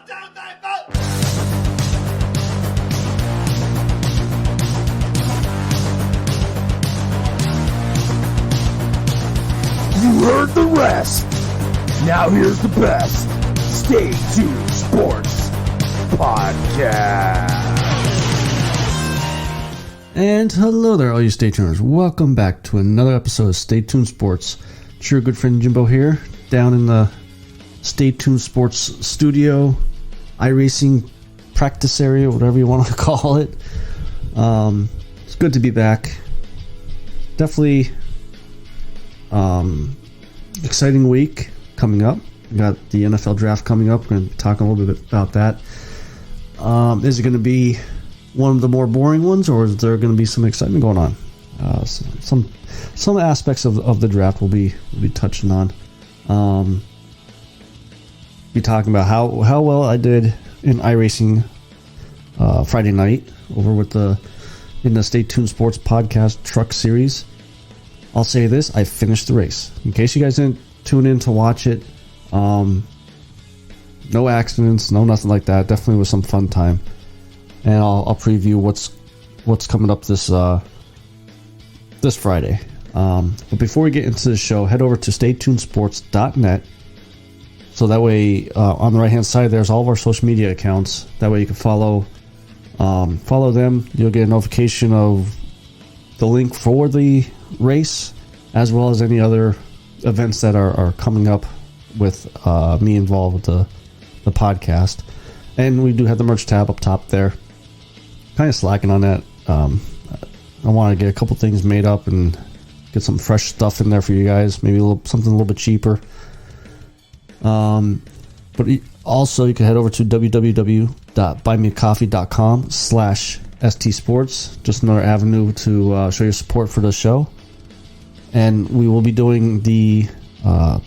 You heard the rest. Now here's the best. Stay Tuned Sports Podcast. And hello there, all you Stay Tuners. Welcome back to another episode of Stay Tuned Sports. It's your good friend Jimbo here, down in the Stay Tuned Sports studio, iRacing practice area, whatever you want to call it. It's good to be back. Definitely exciting week coming up. We got the NFL draft coming up. We're going to talk a little bit about that. Is it going to be one of the more boring ones, or is there going to be some excitement going on? Some aspects of the draft we'll be touching on. Be talking about how well I did in iRacing Friday night over in the Stay Tuned Sports Podcast Truck Series. I'll say this: I finished the race. In case you guys didn't tune in to watch it, no accidents, no nothing like that. Definitely was some fun time, and I'll preview what's coming up this Friday. But before we get into the show, head over to staytunedsports.net. So that way, on the right hand side, there's all of our social media accounts. That way, you can follow them. You'll get a notification of the link for the race, as well as any other events that are coming up with me involved with the podcast. And we do have the merch tab up top there. Kind of slacking on that. I want to get a couple things made up and get some fresh stuff in there for you guys. Maybe something a little bit cheaper. But also you can head over to www.buymeacoffee.com/stsports. Just another avenue to show your support for the show. And we will be doing the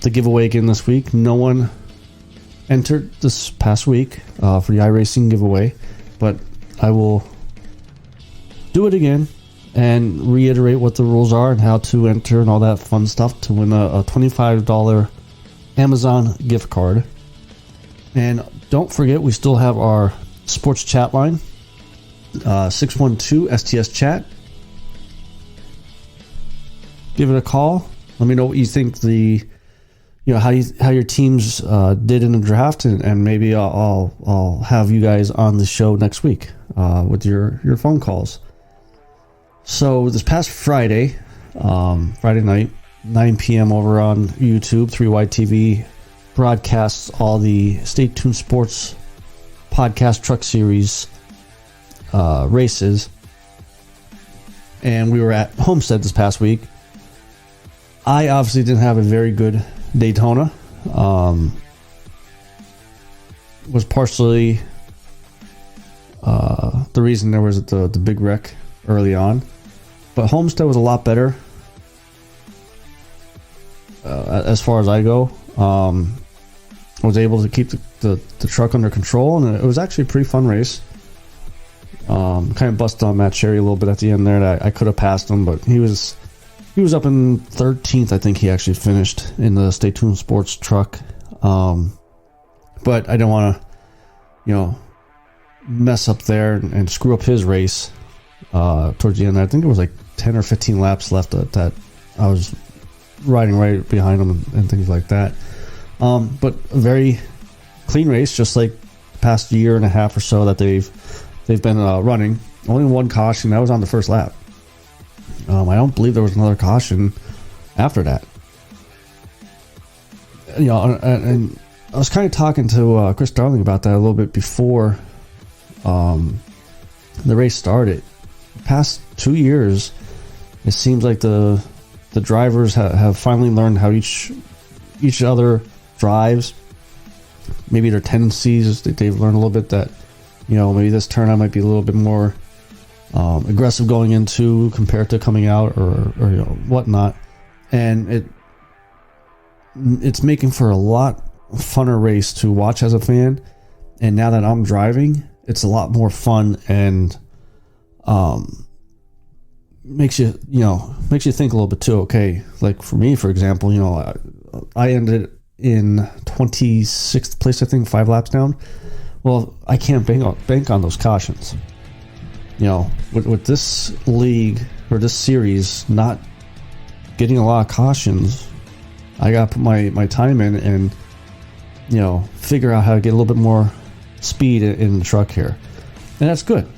giveaway again this week. No one entered this past week for the iRacing giveaway, but I will do it again and reiterate what the rules are and how to enter and all that fun stuff to win a $25 Amazon gift card. And don't forget, we still have our sports chat line, 612 STS chat. Give it a call. Let me know what you think how your teams did in the draft, and maybe I'll have you guys on the show next week with your phone calls. So this past Friday night, 9 p.m. over on YouTube, 3Y TV broadcasts all the Stay Tuned Sports Podcast Truck Series races, and we were at Homestead this past week. I obviously didn't have a very good Daytona. Was partially the reason there was the big wreck early on, but Homestead was a lot better as far as I go. I was able to keep the truck under control, and it was actually a pretty fun race. Kind of busted on Matt Cherry a little bit at the end there. That I could have passed him, but he was up in 13th. I think he actually finished in the Stay Tuned Sports truck. But I don't want to, mess up there and screw up his race towards the end. I think it was like 10 or 15 laps left that I was riding right behind him and things like that. But a very clean race, just like the past year and a half or so that they've been running. Only one caution, that was on the first lap. I don't believe there was another caution after that. And I was kind of talking to Chris Darling about that a little bit before the race started. The past 2 years, it seems like the drivers have finally learned how each other drives. Maybe their tendencies, they've learned a little bit that, maybe this turn I might be a little bit more aggressive going into compared to coming out or whatnot. And it's making for a lot funner race to watch as a fan. And now that I'm driving, it's a lot more fun and makes you think a little bit too. Okay, like for me, for example, I ended in 26th place, I think, 5 laps down. Well, I can't bank on those cautions. You know, with this league or this series not getting a lot of cautions, I got to put my time in and, you know, figure out how to get a little bit more speed in the truck here. And that's good.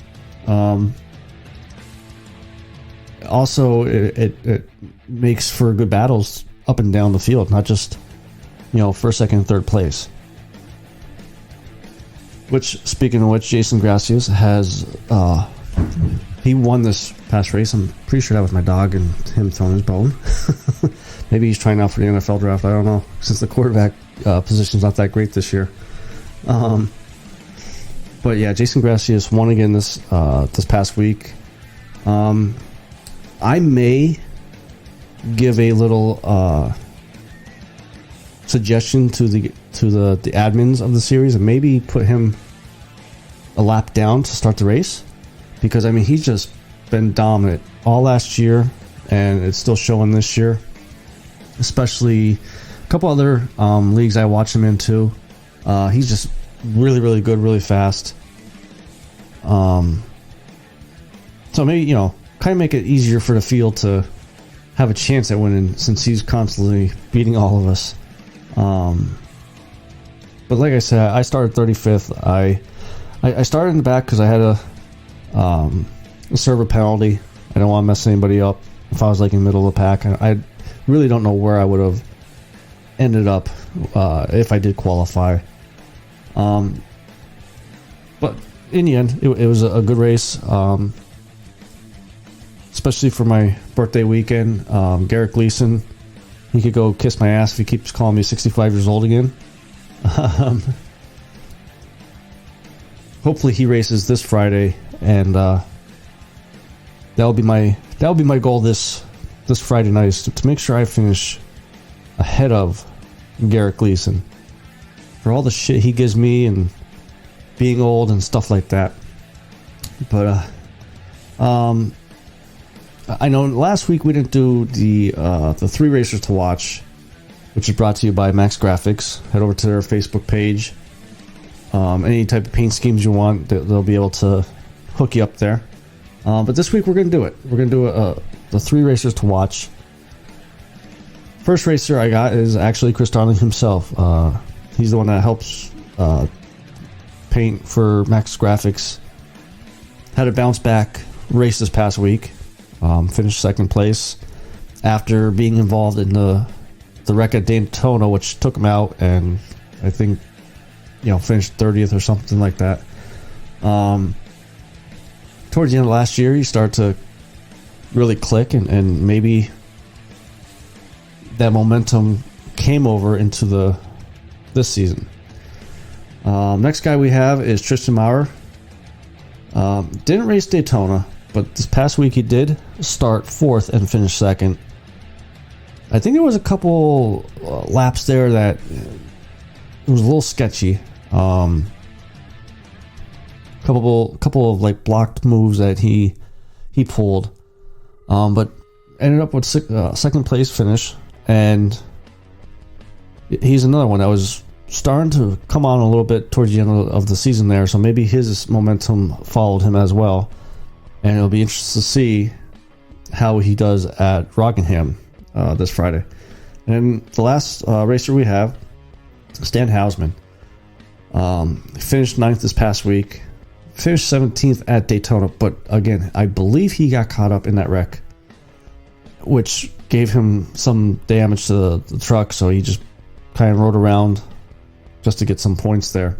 Also, it makes for good battles up and down the field, not just, you know, first, second, and third place. Which, speaking of which, Jason Gracias has, he won this past race. I'm pretty sure that was my dog and him throwing his bone. Maybe he's trying out for the NFL draft. I don't know, since the quarterback position's not that great this year. But yeah, Jason Gracias won again this past week. I may give a little suggestion to the admins of the series and maybe put him a lap down to start the race, because I mean he's just been dominant all last year and it's still showing this year, especially a couple other leagues I watch him into. He's just really good, really fast. So maybe, you know, kind of make it easier for the field to have a chance at winning, since he's constantly beating all of us. But like I said, I started 35th. I started in the back because I had a server penalty. I don't want to mess anybody up if I was like in the middle of the pack. I really don't know where I would have ended up if I did qualify. But in the end, it was a good race. Especially for my birthday weekend. Garrett Gleason, he could go kiss my ass if he keeps calling me 65 years old again. Hopefully he races this Friday, and that'll be my goal this Friday night, is to make sure I finish ahead of Garrett Gleason for all the shit he gives me and being old and stuff like that. But I know last week we didn't do the 3 racers to watch, which is brought to you by Max Graphics. Head over to their Facebook page. Any type of paint schemes you want, they'll be able to hook you up there. But this week we're going to do it. We're going to do the 3 racers to watch. First racer I got is actually Chris Darling himself. He's the one that helps paint for Max Graphics. Had a bounce back race this past week. Finished second place after being involved in the wreck at Daytona, which took him out, and I think, you know, finished 30th or something like that. Towards the end of last year, he started to really click, and maybe that momentum came over into this season. Next guy we have is Tristan Maurer. Didn't race Daytona, but this past week he did start 4th and finish 2nd. I think there was a couple laps there that it was a little sketchy. Couple of like blocked moves that he pulled, but ended up with second place finish. And he's another one that was starting to come on a little bit towards the end of the season there, so maybe his momentum followed him as well. And it'll be interesting to see how he does at Rockingham this Friday. And the last racer we have, Stan Hausman. Finished 9th this past week. Finished 17th at Daytona, but again, I believe he got caught up in that wreck, which gave him some damage to the truck, so he just kind of rode around just to get some points there.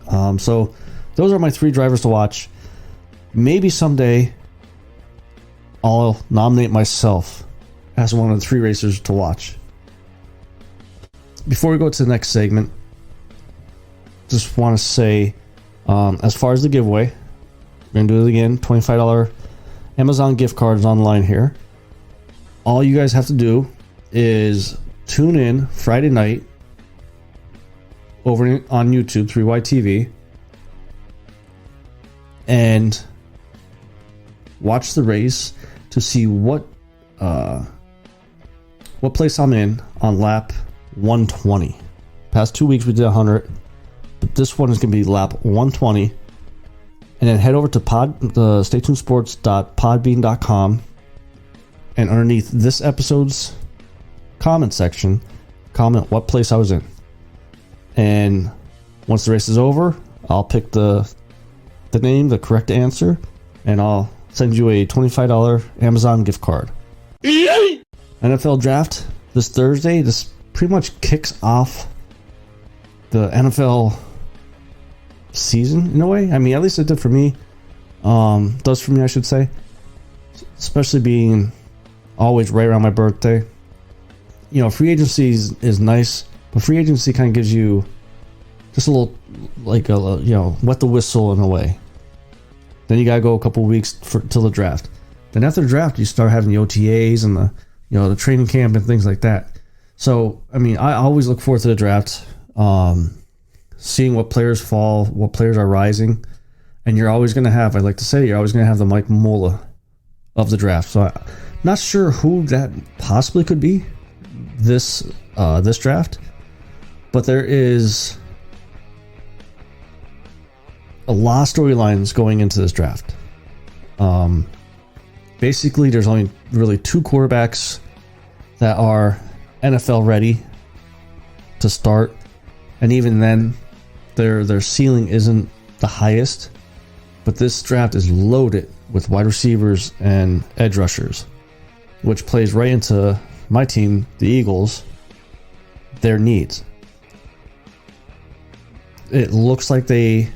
So those are my 3 drivers to watch. Maybe someday I'll nominate myself as one of the 3 racers to watch. Before we go to the next segment, just want to say, as far as the giveaway, we're going to do it again. $25 Amazon gift cards online here. All you guys have to do is tune in Friday night over on YouTube, 3YTV, and watch the race to see what place I'm in on lap 120. Past 2 weeks we did 100, but this one is going to be lap 120. And then head over to staytunesports.podbean.com, and underneath this episode's comment section, comment what place I was in. And once the race is over, I'll pick the name, the correct answer, and I'll send you a $25 Amazon gift card. NFL draft this Thursday. This pretty much kicks off the NFL season in a way. I mean, at least it did for me. Does for me, I should say. Especially being always right around my birthday. You know, free agency is nice, but free agency kind of gives you just a little, like, wet the whistle in a way. Then you gotta go a couple weeks till the draft. Then after the draft, you start having the OTAs and the training camp and things like that. So, I mean, I always look forward to the draft, seeing what players fall, what players are rising, and you're always gonna have, I like to say, you're always gonna have the Mike Mola of the draft. So, I'm not sure who that possibly could be this draft, but there is a lot of storylines going into this draft. Basically, there's only really 2 quarterbacks that are NFL ready to start, and even then, their ceiling isn't the highest. But this draft is loaded with wide receivers and edge rushers, which plays right into my team, the Eagles, their needs. It looks like they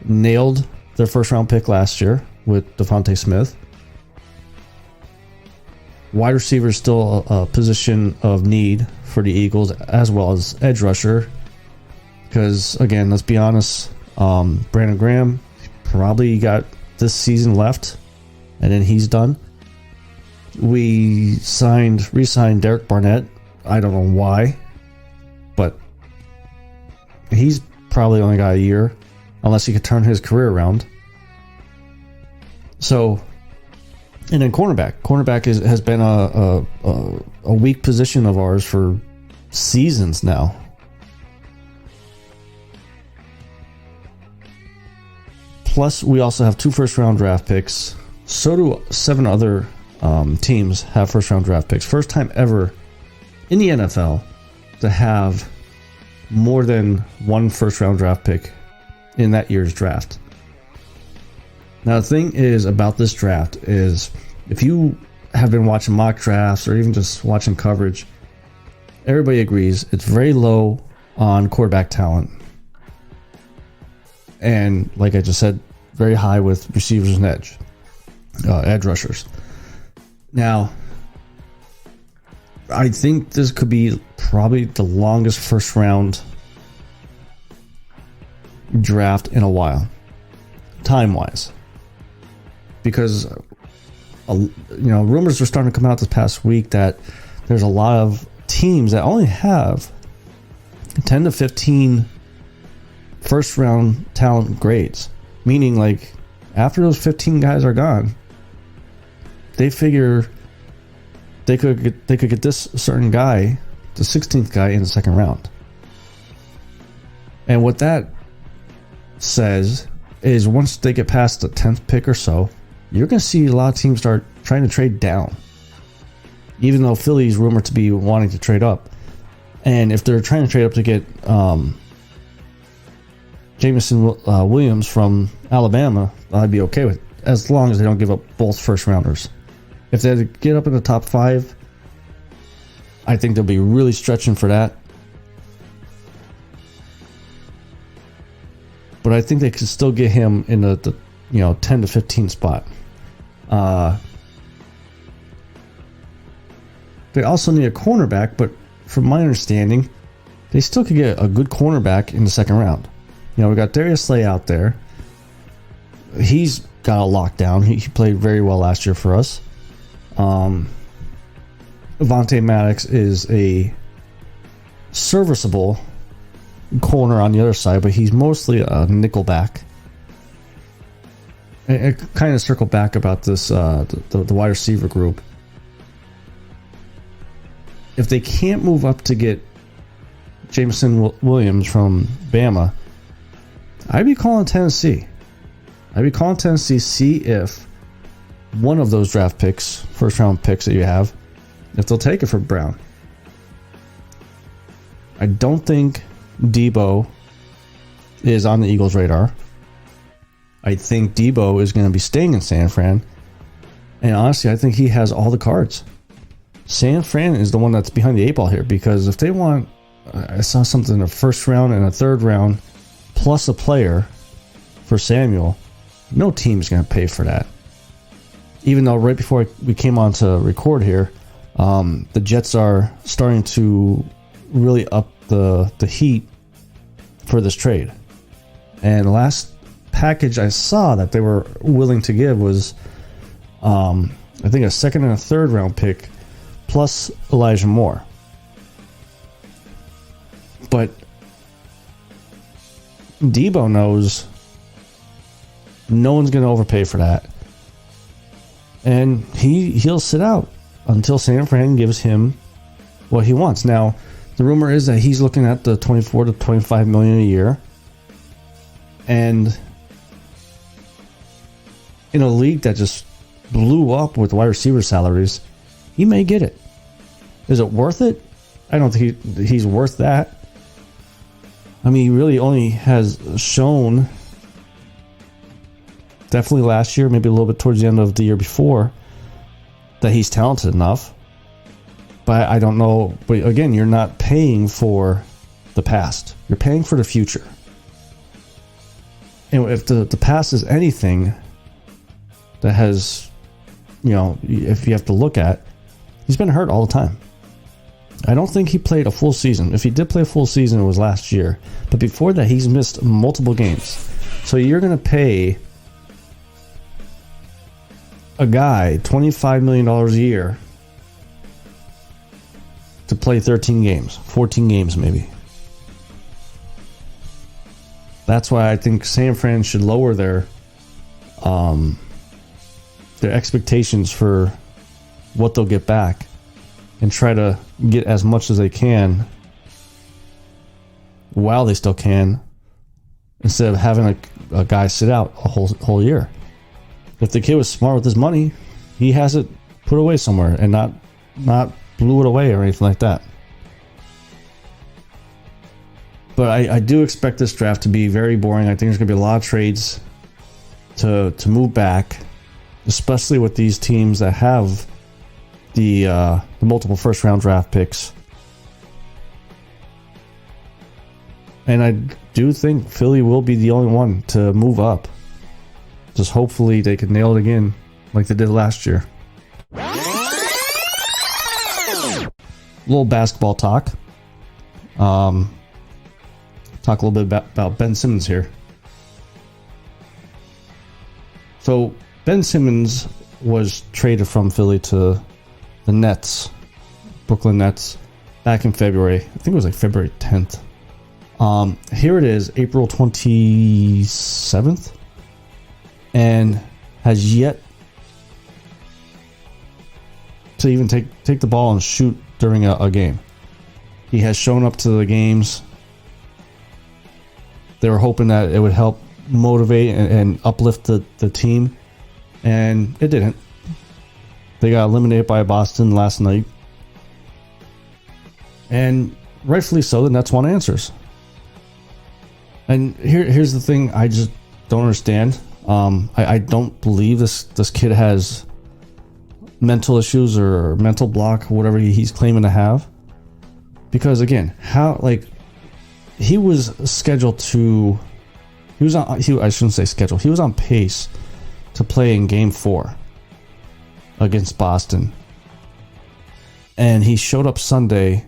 nailed their first round pick last year with Devontae Smith. Wide receiver is still a position of need for the Eagles, as well as edge rusher. Because, again, let's be honest, Brandon Graham probably got this season left, and then he's done. We re-signed Derek Barnett. I don't know why, but he's probably only got a year, unless he could turn his career around. So, and then cornerback has been a weak position of ours for seasons now. Plus, we also have 2 first-round draft picks. So do 7 other teams have first-round draft picks. First time ever in the NFL to have more than 1 first-round draft pick in that year's draft. Now, the thing is about this draft is, if you have been watching mock drafts or even just watching coverage, everybody agrees it's very low on quarterback talent. And like I just said, very high with receivers and edge rushers. Now, I think this could be probably the longest first round draft in a while, time wise, because rumors are starting to come out this past week that there's a lot of teams that only have 10 to 15 first round talent grades, meaning like after those 15 guys are gone, they figure they could get this certain guy, the 16th guy, in the second round. And what that says is, once they get past the 10th pick or so, you're going to see a lot of teams start trying to trade down, even though Philly's rumored to be wanting to trade up. And if they're trying to trade up to get Jameson Williams from Alabama, I'd be okay with it, as long as they don't give up both first rounders. If they get up in the top 5, I think they'll be really stretching for that. But I think they could still get him in the 10 to 15 spot. They also need a cornerback, but from my understanding, they still could get a good cornerback in the second round. We got Darius Slay out there. He's got a lockdown. He played very well last year for us. Avonte Maddox is a serviceable corner on the other side, but he's mostly a nickel back. And kind of circle back about this, the wide receiver group. If they can't move up to get Jameson Williams from Bama, I'd be calling Tennessee. See if one of those draft picks, first round picks that you have, if they'll take it for Brown. I don't think Debo is on the Eagles' radar. I think Debo is going to be staying in San Fran. And honestly, I think he has all the cards. San Fran is the one that's behind the 8 ball here, because if they want, I saw something in the first round and a third round plus a player for Samuel, no team's going to pay for that. Even though right before we came on to record here, the Jets are starting to really up the heat for this trade. And the last package I saw that they were willing to give was, I think, a second and a third round pick plus Elijah Moore. But Debo knows no one's going to overpay for that. And he'll sit out until San Fran gives him what he wants. Now, the rumor is that he's looking at the 24 to 25 million a year. And in a league that just blew up with wide receiver salaries, he may get it. Is it worth it? I don't think he's worth that. I mean, he really only has shown, definitely last year, maybe a little bit towards the end of the year before, that he's talented enough. But I don't know. But again, you're not paying for the past. You're paying for the future. And if the past is anything that has, if you have to look at, he's been hurt all the time. I don't think he played a full season. If he did play a full season, it was last year. But before that, he's missed multiple games. So you're going to pay a guy $25 million a year to play 13 games, 14 games maybe. That's why I think San Fran should lower their expectations for what they'll get back and try to get as much as they can while they still can, instead of having a guy sit out a whole year. If the kid was smart with his money, he has it put away somewhere and not blew it away or anything like that. But I do expect this draft to be very boring. I think there's going to be a lot of trades to move back, especially with these teams that have the multiple first round draft picks. And I do think Philly will be the only one to move up. Just hopefully they can nail it again like they did last year. A little basketball talk. Talk a little bit about Ben Simmons here. So Ben Simmons was traded from Philly to the Nets, Brooklyn Nets, back in February. I think it was like February 10th. Here it is, April 27th, and has yet to even take the ball and shoot during a game. He has shown up to the games. They were hoping that it would help motivate and uplift the team, and it didn't. They got eliminated by Boston last night, and rightfully so. The Nets want answers. And here's the thing I just don't understand. I don't believe this kid has mental issues or mental block, whatever he's claiming to have. Because again, he was scheduled to, I shouldn't say scheduled. He was on pace to play in Game 4 against Boston. And he showed up Sunday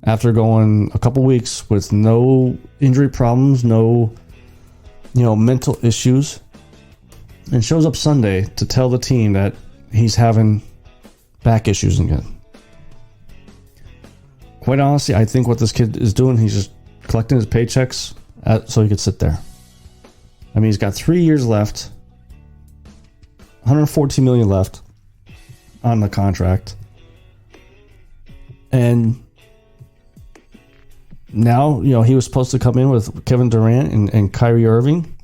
after going a couple weeks with no injury problems, no mental issues, and shows up Sunday to tell the team that he's having back issues again. Quite honestly, I think what this kid is doing, he's just collecting his paychecks so he could sit there. I mean, he's got 3 years left, $114 million left on the contract, and now, he was supposed to come in with Kevin Durant and Kyrie Irving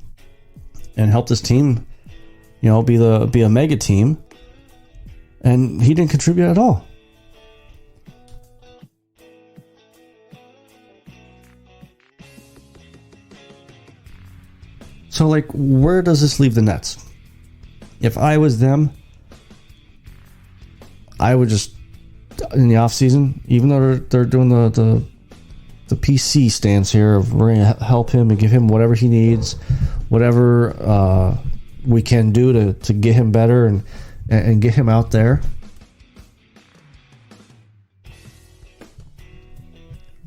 and help this team, be a mega team. And he didn't contribute at all. So, where does this leave the Nets? If I was them, I would just, in the offseason, even though they're doing the PC stance here of we're going to help him and give him whatever he needs, whatever we can do to get him better and get him out there.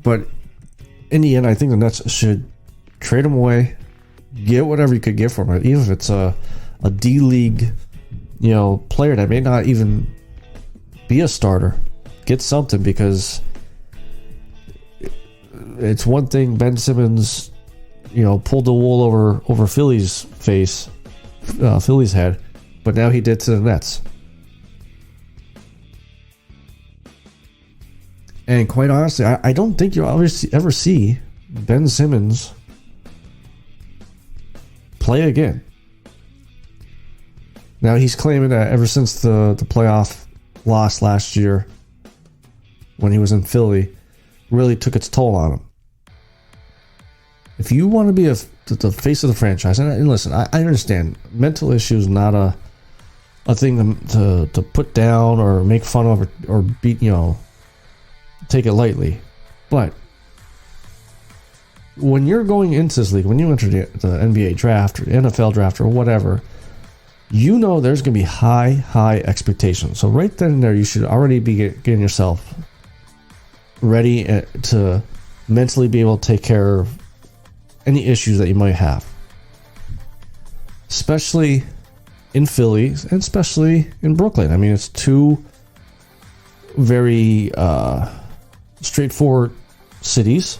But in the end, I think the Nets should trade him away, get whatever you could get for him, even if it's a D-League, player that may not even be a starter. Get something, because it's one thing Ben Simmons, pulled the wool over Philly's face, Philly's head, but now he did to the Nets. And quite honestly, I don't think you'll ever see Ben Simmons play again. Now, he's claiming that ever since the playoff loss last year, when he was in Philly, really took its toll on him. If you want to be the face of the franchise, and listen, I understand mental issues not a thing to put down or make fun of or beat, take it lightly. But when you're going into this league, when you enter the NBA draft or NFL draft or whatever, there's going to be high expectations. So right then and there, you should already be getting yourself ready to mentally be able to take care of any issues that you might have. Especially in Philly and especially in Brooklyn. I mean, it's two very straightforward cities.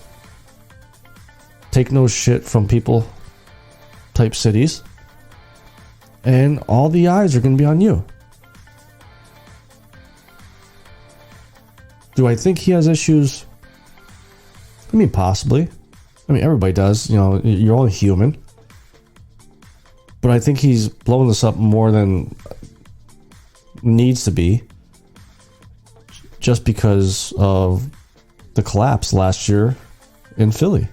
Take no shit from people type cities. And all the eyes are going to be on you. Do I think he has issues? I mean, possibly. I mean, everybody does. You're only human. But I think he's blowing this up more than needs to be. Just because of the collapse last year in Philly.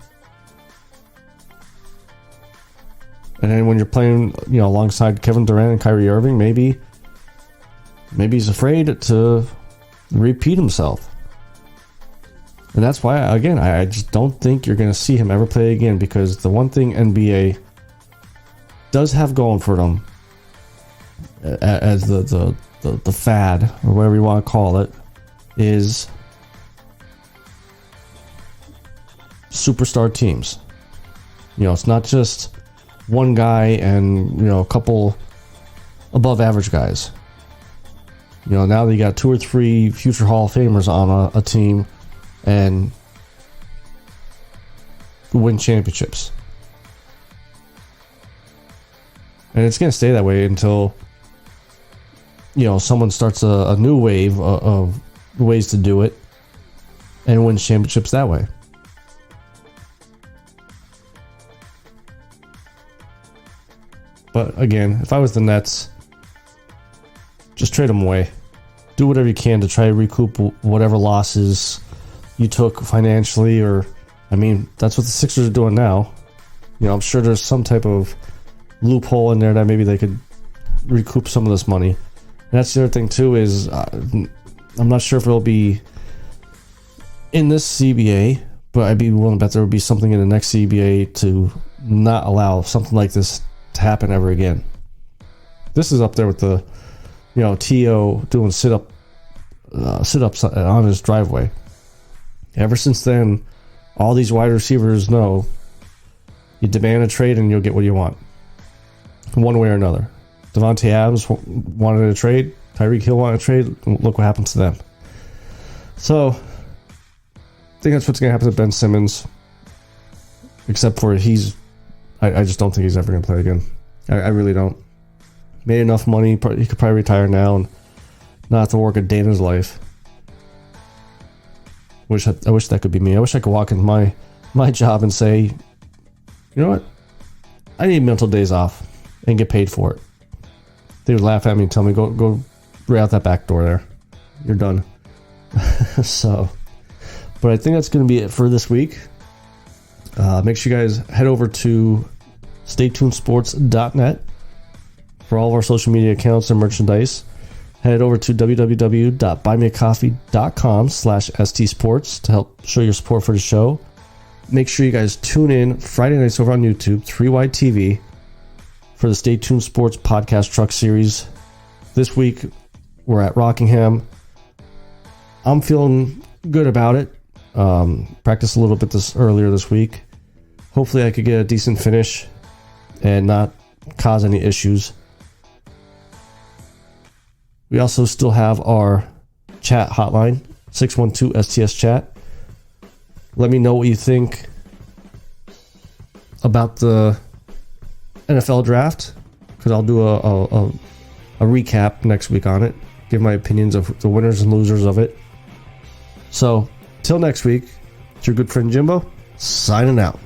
And then when you're playing, alongside Kevin Durant and Kyrie Irving, maybe he's afraid to repeat himself. And that's why, again, I just don't think you're going to see him ever play again, because the one thing NBA does have going for them, as the fad, or whatever you want to call it, is superstar teams. It's not just one guy and a couple above average guys. Now they got 2 or 3 future Hall of Famers on a team and win championships. And it's going to stay that way until someone starts a new wave of ways to do it and win championships that way. But again, if I was the Nets, just trade them away. Do whatever you can to try to recoup whatever losses you took financially, or, I mean, that's what the Sixers are doing now. I'm sure there's some type of loophole in there that maybe they could recoup some of this money. And that's the other thing too, is I'm not sure if it'll be in this CBA, but I'd be willing to bet there will be something in the next CBA to not allow something like this to happen ever again. This is up there with the, T.O. doing sit-ups on his driveway. Ever since then, all these wide receivers know you demand a trade and you'll get what you want, one way or another. Devontae Adams wanted a trade. Tyreek Hill wanted a trade. Look what happened to them. So, I think that's what's going to happen to Ben Simmons. Except for I just don't think he's ever going to play again. I really don't. Made enough money. He could probably retire now and not have to work a day in his life. I wish that could be me. I wish I could walk into my job and say, you know what? I need mental days off and get paid for it. They would laugh at me and tell me, go right out that back door there. You're done. So, but I think that's going to be it for this week. Make sure you guys head over to staytunesports.net for all of our social media accounts and merchandise. Head over to www.buymeacoffee.com/stsports to help show your support for the show. Make sure you guys tune in Friday nights over on YouTube, 3Y TV, for the Stay Tuned Sports Podcast Truck Series. This week, we're at Rockingham. I'm feeling good about it. Practiced a little bit earlier this week. Hopefully I could get a decent finish and not cause any issues. We also still have our chat hotline, 612-STS-CHAT. Let me know what you think about the NFL draft, because I'll do a recap next week on it, give my opinions of the winners and losers of it. So, till next week, it's your good friend Jimbo, signing out.